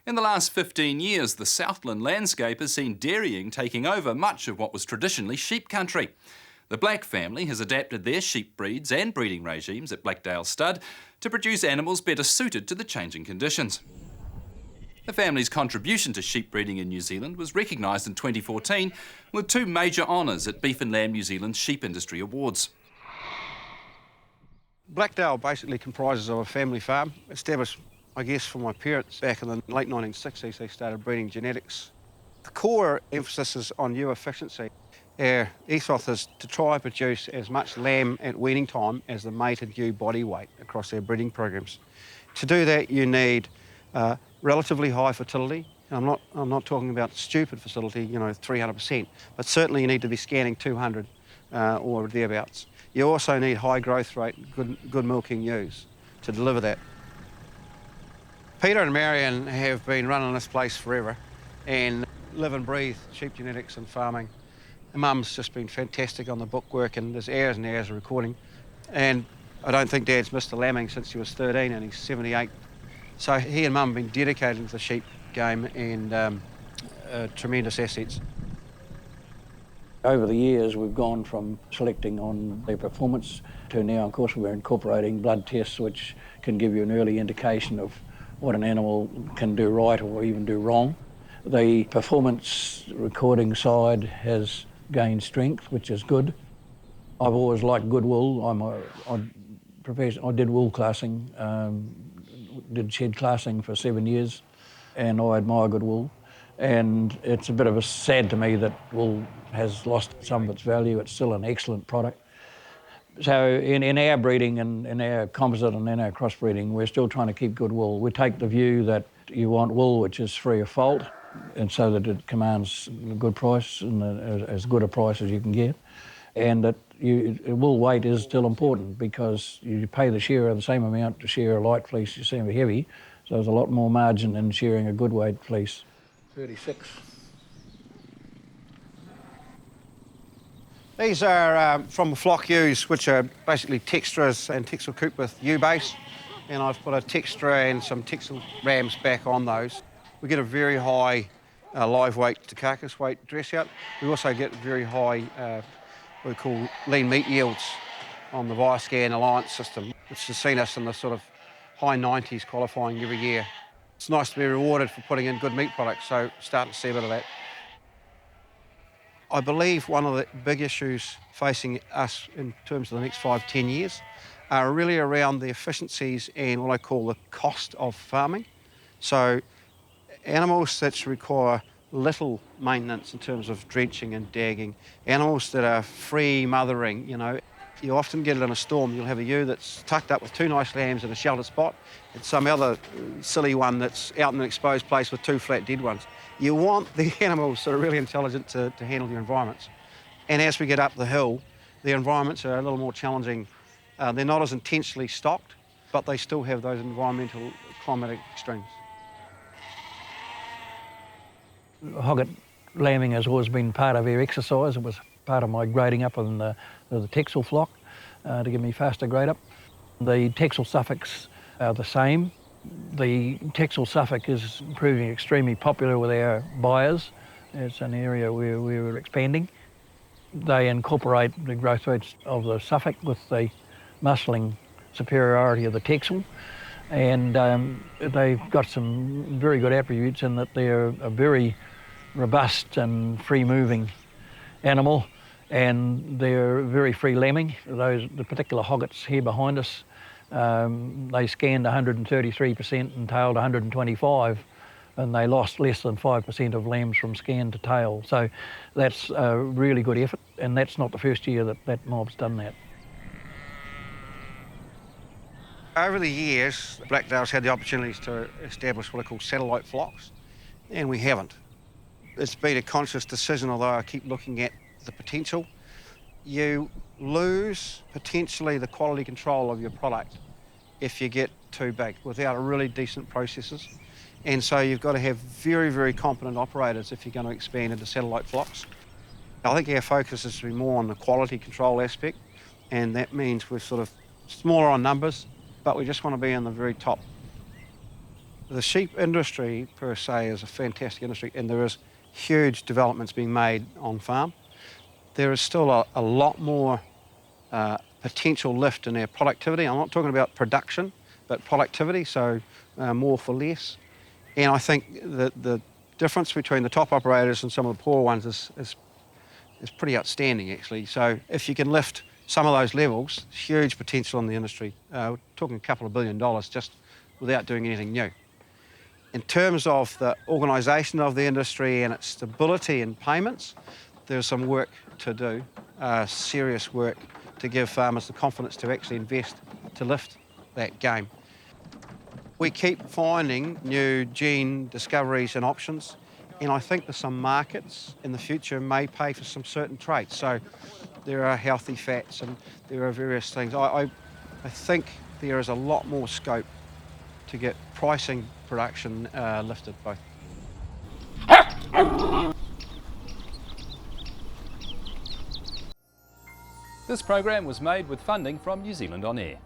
In the last 15 years, the Southland landscape has seen dairying taking over much of what was traditionally sheep country. The Black family has adapted their sheep breeds and breeding regimes at Blackdale Stud to produce animals better suited to the changing conditions. The family's contribution to sheep breeding in New Zealand was recognised in 2014 with two major honours at Beef and Lamb New Zealand's Sheep Industry Awards. Blackdale basically comprises of a family farm, established, I guess, for my parents back in the late 1960s. They started breeding genetics. The core emphasis is on ewe efficiency. Our ethos is to try and produce as much lamb at weaning time as the mated ewe body weight across our breeding programs. To do that, you need relatively high fertility. I'm not talking about stupid fertility, 300%, but certainly you need to be scanning 200 or thereabouts. You also need high growth rate, good milking ewes to deliver that. Peter and Marion have been running this place forever and live and breathe sheep genetics and farming. Mum's just been fantastic on the bookwork, and there's hours and hours of recording. And I don't think Dad's missed a lambing since he was 13 and he's 78. So he and Mum have been dedicated to the sheep game and tremendous assets. Over the years, we've gone from selecting on their performance to now, of course, we're incorporating blood tests which can give you an early indication of what an animal can do right or even do wrong. The performance recording side has gained strength, which is good. I've always liked good wool. I did wool classing, did shed classing for 7 years, and I admire good wool. And it's a bit of a sad to me that wool has lost some of its value. It's still an excellent product. So in our breeding and in our composite and in our crossbreeding, we're still trying to keep good wool. We take the view that you want wool which is free of fault, and so that it commands a good price and as good a price as you can get. And that wool weight is still important because you pay the shearer the same amount to shear a light fleece, you see a heavy, so there's a lot more margin in shearing a good weight fleece. 36. These are from flock ewes, which are basically Textras and Texel Coopworth ewe base, and I've put a Textra and some Texel rams back on those. We get a very high live weight to carcass weight dress out. We also get very high what we call lean meat yields on the Viascan Alliance system, which has seen us in the sort of high 90s qualifying every year. It's nice to be rewarded for putting in good meat products, so starting to see a bit of that. I believe one of the big issues facing us in terms of the next 5-10 years are really around the efficiencies and what I call the cost of farming. So animals that require little maintenance in terms of drenching and dagging, animals that are free mothering, you often get it in a storm. You'll have a ewe that's tucked up with two nice lambs in a sheltered spot and some other silly one that's out in an exposed place with two flat dead ones. You want the animals that are really intelligent to handle your environments. And as we get up the hill, the environments are a little more challenging. They're not as intensely stocked, but they still have those environmental climatic extremes. Hogget lambing has always been part of our exercise. It was part of my grading up in the Texel flock to give me faster grade up. The Texel Suffolks are the same. The Texel Suffolk is proving extremely popular with our buyers. It's an area where we're expanding. They incorporate the growth rates of the Suffolk with the muscling superiority of the Texel, and they've got some very good attributes in that they're a very robust and free-moving animal, and they're very free lambing. The particular hoggets here behind us, they scanned 133% and tailed 125, and they lost less than 5% of lambs from scan to tail. So that's a really good effort, and that's not the first year that mob's done that. Over the years, Blackdale's had the opportunities to establish what are called satellite flocks, and we haven't. It's been a conscious decision, although I keep looking at the potential. You lose potentially the quality control of your product if you get too big without really decent processes. And so you've got to have very, very competent operators if you're going to expand into satellite flocks. I think our focus is to be more on the quality control aspect, and that means we're sort of smaller on numbers, but we just want to be in the very top. The sheep industry per se is a fantastic industry, and there is huge developments being made on farm. There is still a lot more potential lift in their productivity. I'm not talking about production, but productivity, so more for less. And I think that the difference between the top operators and some of the poor ones is pretty outstanding, actually. So if you can lift some of those levels, huge potential in the industry. We're talking a couple of $1 billion just without doing anything new. In terms of the organisation of the industry and its stability in payments, there's some work to do, serious work, to give farmers the confidence to actually invest to lift that game. We keep finding new gene discoveries and options, and I think there's some markets in the future may pay for some certain traits. So there are healthy fats and there are various things. I think there is a lot more scope to get pricing production lifted both. This program was made with funding from New Zealand On Air.